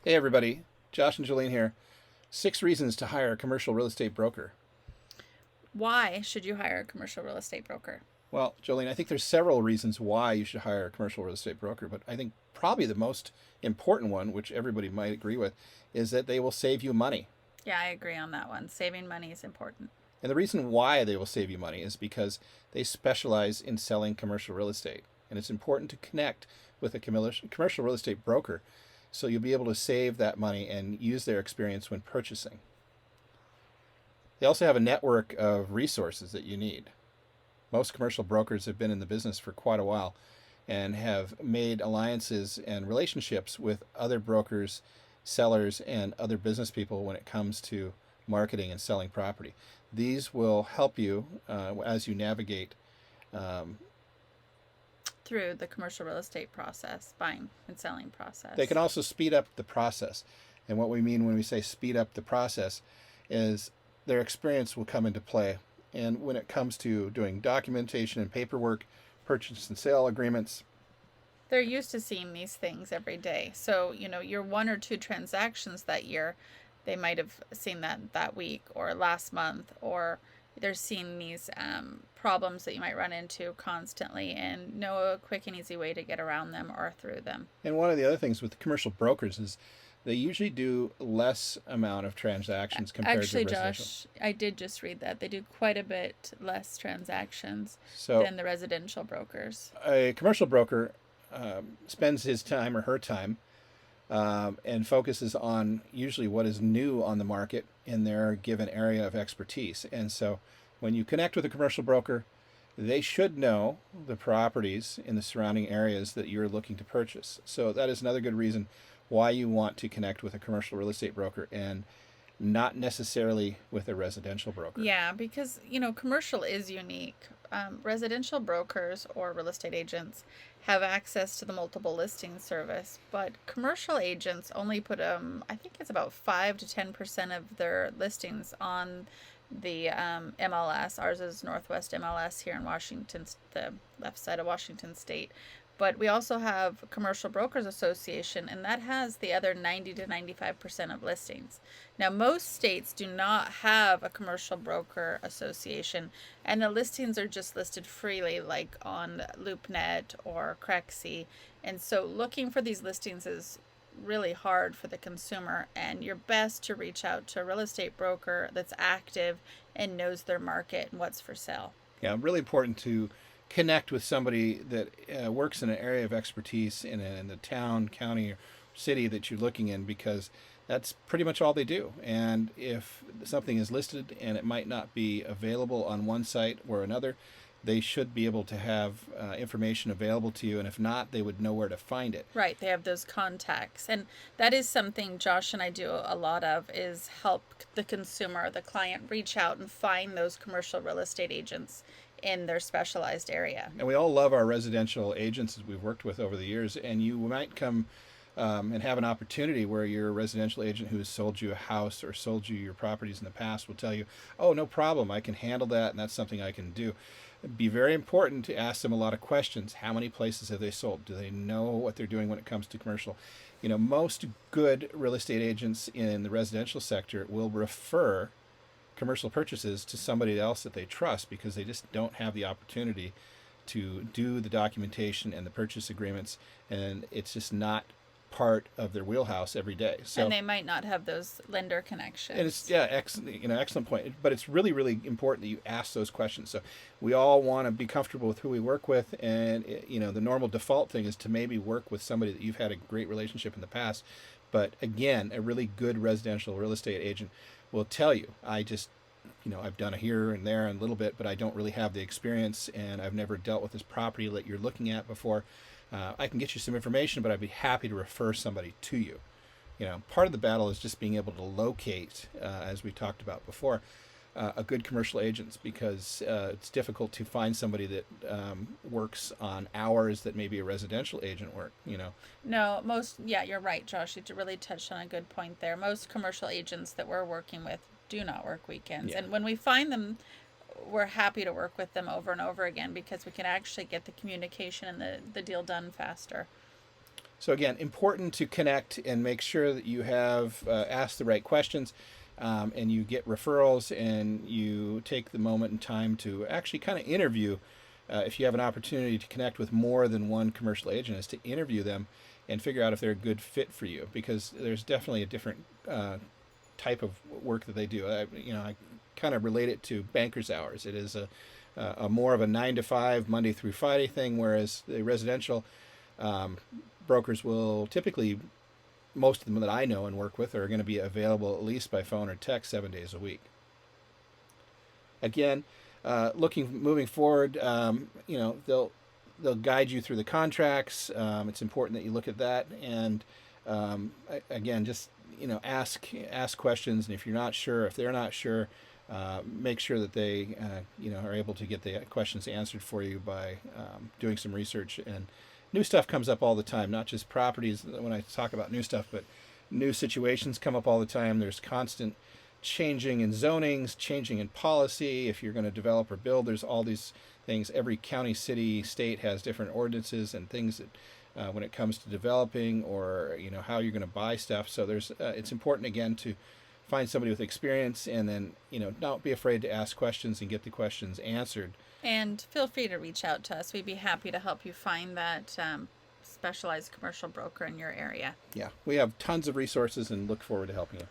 Hey everybody, Josh and Jolene here. 6 reasons to hire a commercial real estate broker. Why should you hire a commercial real estate broker? Well, Jolene, I think there's several reasons why you should hire a commercial real estate broker, but I think probably the most important one, which everybody might agree with, is that they will save you money. Yeah, I agree on that one. Saving money is important. And the reason why they will save you money is because they specialize in selling commercial real estate. And it's important to connect with a commercial real estate broker so you'll be able to save that money and use their experience when purchasing. They also have a network of resources that you need. Most commercial brokers have been in the business for quite a while and have made alliances and relationships with other brokers, sellers, and other business people when it comes to marketing and selling property. These will help you as you navigate. Um, Through the commercial real estate process, buying and selling they can process. also speed up the process. And what we mean when we say speed up the process is their experience will come into play. And when it comes to doing documentation and paperwork, purchase and sale agreements, They're used to seeing these things every day. So, your one or two transactions that year, they might have seen that week or last month, or they're seeing these problems that you might run into constantly and know a quick and easy way to get around them or through them. and one of the other things with commercial brokers is they usually do less amount of transactions compared to Actually, residential. Josh, I did just read that. They do quite a bit less transactions So than the residential brokers. a commercial broker spends his time or her time and focuses on usually what is new on the market in their given area of expertise. And so when you connect with a commercial broker, they should know the properties in the surrounding areas that you're looking to purchase. So that is another good reason why you want to connect with a commercial real estate broker and not necessarily with a residential broker. Yeah, because, commercial is unique. Residential brokers or real estate agents have access to the multiple listing service, but commercial agents only put, I think it's about 5 to 10% of their listings on the MLS. Ours is Northwest MLS here in Washington, the left side of Washington State. But we also have Commercial Brokers Association, and that has the other 90 to 95% of listings. Now, most states do not have a Commercial Broker Association, and the listings are just listed freely, like on LoopNet or Crexy. And so, looking for these listings is really hard for the consumer, and you're best to reach out to a real estate broker that's active and knows their market and what's for sale. Yeah, really important to connect with somebody that works in an area of expertise in the town, county, or city that you're looking in because that's pretty much all they do. And if something is listed and it might not be available on one site or another, they should be able to have information available to you. And if not, they would know where to find it. Right, they have those contacts. And that is something Josh and I do a lot of, is help the consumer, the client, reach out and find those commercial real estate agents in their specialized area. And we all love our residential agents that we've worked with over the years. And you might come and have an opportunity where your residential agent who has sold you a house or sold you your properties in the past will tell you, oh, no problem, I can handle that, and that's something I can do. It'd be very important to ask them a lot of questions. How many places have they sold? Do they know what they're doing when it comes to commercial? Most good real estate agents in the residential sector will refer commercial purchases to somebody else that they trust because they just don't have the opportunity to do the documentation and the purchase agreements, and it's just not part of their wheelhouse every day. So And they might not have those lender and it's connections. yeah, excellent point. But it's really, really important that you ask those questions. So we all want to be comfortable with who we work with, and the normal default thing is to maybe work with somebody that you've had a great relationship in the past. But again, a really good residential real estate agent will tell you, I just I've done it here and there and a little bit, but I don't really have the experience, and I've never dealt with this property that you're looking at before. I can get you some information, but I'd be happy to refer somebody to you. Part of the battle is just being able to locate, as we talked about before, a good commercial agent because it's difficult to find somebody that works on hours that maybe a residential agent work. No, yeah, you're right, Josh. You really touched on a good point there. Most commercial agents that we're working with do not work weekends. Yeah. And when we find them, we're happy to work with them over and over again because we can actually get the communication and the deal done faster. So again, important to connect and make sure that you have asked the right questions, and you get referrals, and you take the moment and time to actually kind of interview. If you have an opportunity to connect with more than one commercial agent, is to interview them and figure out if they're a good fit for you, because there's definitely a different type of work that they do. I kind of relate it to banker's hours. It is a more of a 9 to 5 Monday through Friday thing, whereas the residential um, brokers will typically, most of them that I know and work with, are going to be available at least by phone or text 7 days a week. Again, moving forward, they'll guide you through the contracts. It's important that you look at that, and again, just ask questions, and if you're not sure, if they're not sure, make sure that they are able to get the questions answered for you by doing some research. And new stuff comes up all the time, not just properties when I talk about new stuff, but new situations come up all the time. There's constant changing in zonings, changing in policy. If you're going to develop or build, there's all these things. Every county, city, state has different ordinances and things that when it comes to developing, or how you're going to buy stuff. So it's important, again, to find somebody with experience, and then don't be afraid to ask questions and get the questions answered. And feel free to reach out to us. We'd be happy to help you find that specialized commercial broker in your area. Yeah, we have tons of resources and look forward to helping you.